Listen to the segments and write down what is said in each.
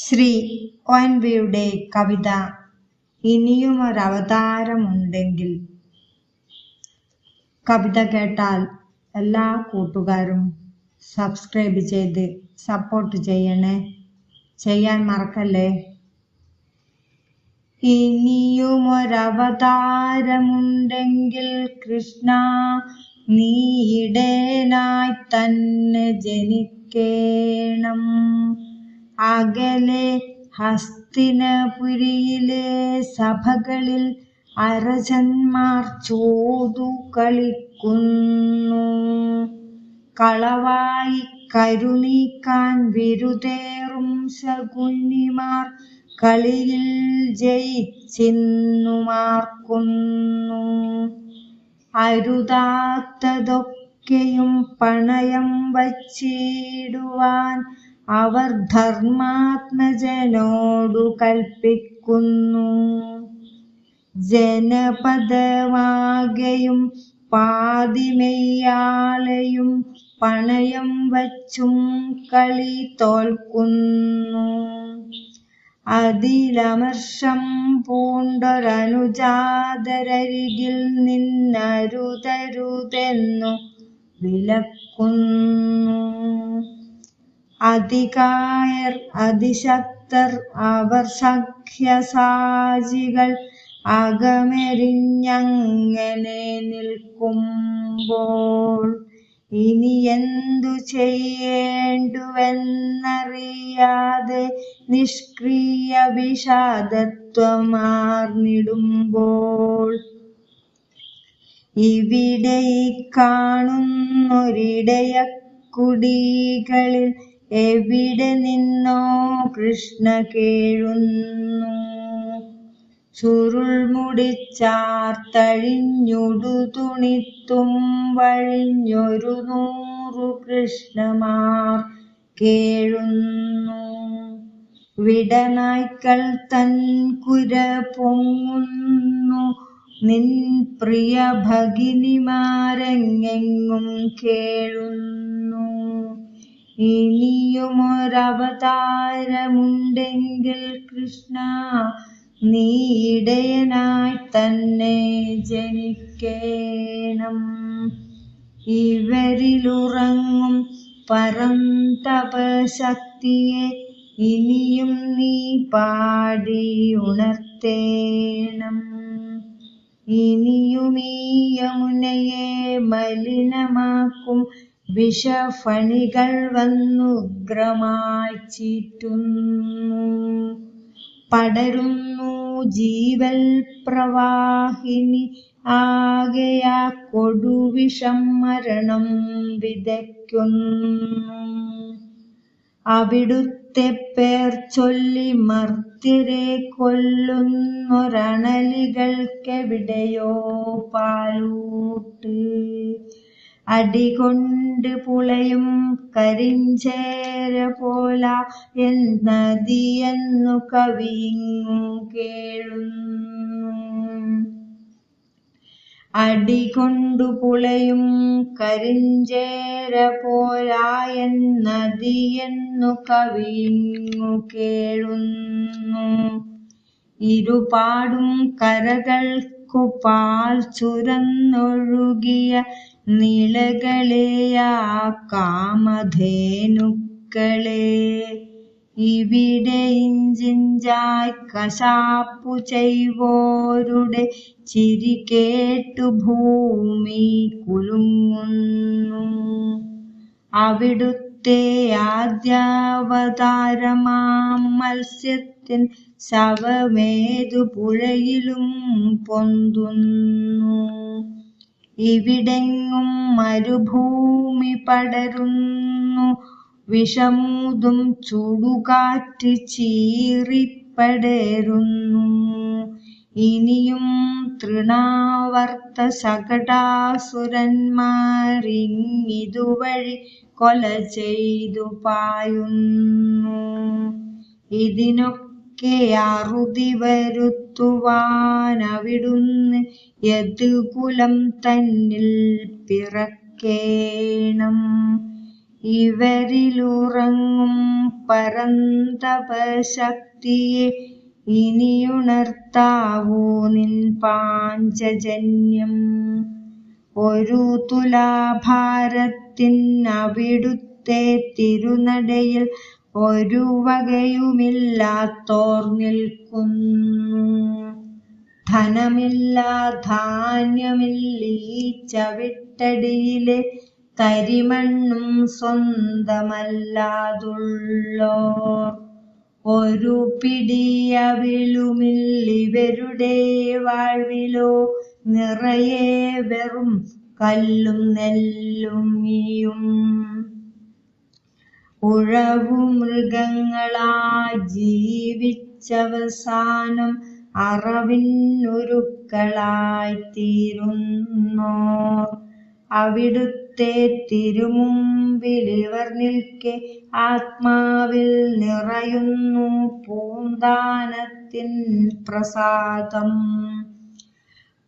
ശ്രീ ഒ.എൻ.വിയുടെ കവിത ഇനിയുമൊരവതാരമുണ്ടെങ്കിൽ. കവിത കേട്ടാൽ എല്ലാ കൂട്ടുകാരും സബ്സ്ക്രൈബ് ചെയ്ത് സപ്പോർട്ട് ചെയ്യണേ, ചെയ്യാൻ മറക്കല്ലേ. ഇനിയുമൊരവതാരമുണ്ടെങ്കിൽ കൃഷ്ണ, നീ ഇടയനായി തന്നെ ജനിക്കേണം. അകലെ ഹസ്തിനപുരിയിലെ സഭകളിൽ അരജന്മാർ ചോതു കളിക്കുന്നു. കളവായി കരുനീക്കാൻ വിരുതേറും ശകുനിമാർ കളിയിൽ ജയിച്ചിന്നുമാർക്കുന്നു. അരുതാത്തതൊക്കെയും പണയം വച്ചിടുവാൻ അവർ ധർമാത്മജനോടു കൽപ്പിക്കുന്നു. ജനപദമാകെയും പാതിമെയ്യാളെയും പണയം വച്ചും കളി തോൽക്കുന്നു. അതിലമർഷം പൂണ്ടൊരനുജാതരരികിൽ നിന്നരുതരുതെന്നു വിലക്കുന്നു. അതികായർ അതിശക്തർ അവർ സഖ്യസാചികൾ അകമെരിഞ്ഞങ്ങനെ നിൽക്കുമ്പോൾ ഇനി എന്തു ചെയ്യേണ്ടുവെന്നറിയാതെ നിഷ്ക്രിയ വിഷാദത്വമാർന്നിടുമ്പോൾ ഇവിടെ ഈ കാണുന്നൊരിടയക്കുടികളിൽ എവിടെ നിന്നോ കൃഷ്ണ കേഴുന്നു. ചുരുൾമുടിച്ചാർത്തഴിഞ്ഞുടു തുണിത്തും വഴിഞ്ഞൊരു 100 കൃഷ്ണമാർ കേഴുന്നു. വിടനായ്ക്കൾ തൻ കുര പൊങ്ങുന്നു. നിൻ പ്രിയ ഭഗിനിമാരെങ്ങെങ്ങും കേഴുന്നു. ഇനിയുമൊരവതാരമുണ്ടെങ്കിൽ കൃഷ്ണ, നീ ഇടയനായി തന്നെ ജനിക്കേണം. ഇവരിലുറങ്ങും പരന്തപശക്തിയെ ഇനിയും നീ പാടി ഉണർത്തേണം. ഇനിയും ഈ യമുനയെ മലിനമാക്കും വിഷഫണികൾ വന്നുഗ്രമായി ചീറ്റുന്നു. പടരുന്നു ജീവൽ പ്രവാഹിനി ആകെയാ കൊടുവിഷം മരണം വിതയ്ക്കുന്നു. അവിടുത്തെ പേർ ചൊല്ലി മർത്യരെ കൊല്ലുന്നൊരണലികൾക്കെവിടെയോ പാലൂട്ട്. അടികൊണ്ട് പുളയും കരിഞ്ചേര പോല എന്നതിയെന്നു കവിയിങ്ങു കേഴുന്നു. അടികൊണ്ടു പുളയും കരിഞ്ചേര പോല എന്നതിയെന്നു കവിയിങ്ങു കേഴുന്നു. ഇരുപാടും കരകൾക്കു പാൽ ചുരന്നൊഴുകിയ നിളകളെയാ കാമധേനുക്കളെ ഇവിടെ ഇഞ്ചിഞ്ചായി കശാപ്പു ചെയ്വോരുടെ ചിരി കേട്ടു ഭൂമി കുലുങ്ങുന്നു. അവിടുത്തെ ആദ്യാവതാരമാം മത്സ്യത്തിൻ ശവമേതു പുഴയിലും പൊന്തുന്നു. ഇവിടെങ്ങും മരുഭൂമി പടരുന്നു. വിഷമൂതും ചുടുകാറ്റ് ചീറിപ്പടരുന്നു. ഇനിയും തൃണാവർത്ത ശകടാസുരന്മാരിങ്ങിതുവഴി കൊല ചെയ്തു പായുന്നു. ഇതിനൊക്കെ അറുതി വരുത്തുവാനവിടുന്ന് യദുകുലം തന്നിൽ പിറക്കേണം. ഇവരിലുറങ്ങും പരന്തപശക്തിയെ ഇനിയുണർത്താവൂ നിൻ പാഞ്ചജന്യം. ഒരു തുലാഭാരത്തിനവിടുത്തെ തിരുനടയിൽ ഒരു വകയുമില്ലാത്തോർ നിൽക്കുന്നു. ധനമില്ല ധാന്യമില്ലീ ചവിട്ടടിയിലെ തരിമണ്ണും സ്വന്തമല്ലാതുള്ളോർ. ഒരു പിടിയവിളുമില്ലിവരുടെ വാഴ്വിലോ, നിറയെ വെറും കല്ലും നെല്ലുമിയും. ഉഴവുമൃഗങ്ങളായി ജീവിച്ചവസാനം അറവിന്നുരുക്കളായി തീരുന്നോർ. അവിടുത്തെ തിരുമുമ്പിലിവർ നിൽക്കെ ആത്മാവിൽ നിറയുന്നു പൂന്താനത്തിൻ പ്രസാദം.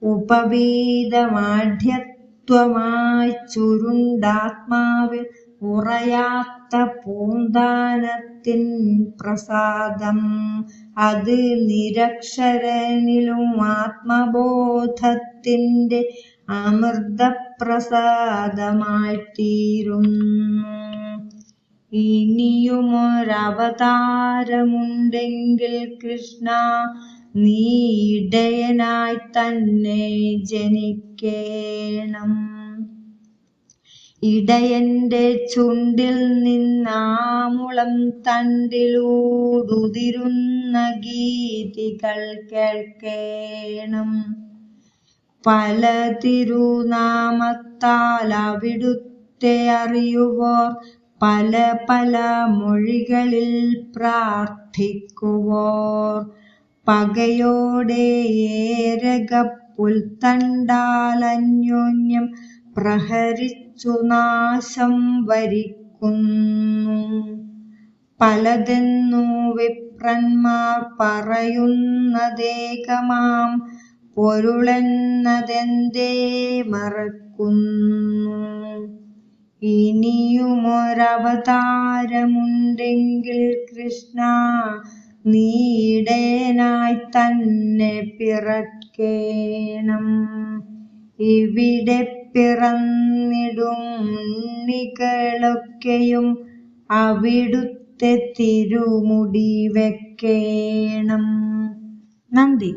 ഉപവീതമാഢ്യത്വമായി ചുരുണ്ടാത്മാവിൽ ഉറയാത്ത പൂന്താനത്തിൻ പ്രസാദം. അത് നിരക്ഷരനിലും ആത്മബോധത്തിന്റെ അമൃതപ്രസാദമായി തീരുന്നു. ഇനിയുമൊരവതാരമുണ്ടെങ്കിൽ കൃഷ്ണ, നീ ഇടയനായി തന്നെ ജനിക്കേണം. ഇടയന്റെ ചുണ്ടിൽ നിന്നാമുളം തണ്ടിലൂടുതിരുന്ന ഗീതികൾ കേൾക്കേണം. പല തിരുനാമത്താൽ അവിടുത്തെ അറിയുവോർ, പല പല മൊഴികളിൽ പ്രാർത്ഥിക്കുവോർ. പകയോടെ ഏരകപ്പുൽത്തണ്ടാൽ അന്യോന്യം പ്രഹരിച്ചു നാശം വരിക്കുന്നു. പലതെന്നു വിപ്രന്മാർ പറയുന്നതേകമാം പൊരുളെന്നതെന്തേ മറക്കുന്നു. ഇനിയുമൊരവതാരമുണ്ടെങ്കിൽ കൃഷ്ണ, നീ ഇടയനായി തന്നെ പിറക്കേണം. ഇവിടെ പിറന്നിടും ഉണ്ണികളൊക്കെയും അവിടുത്തെ തിരുമുടി വെക്കേണം. നന്ദി.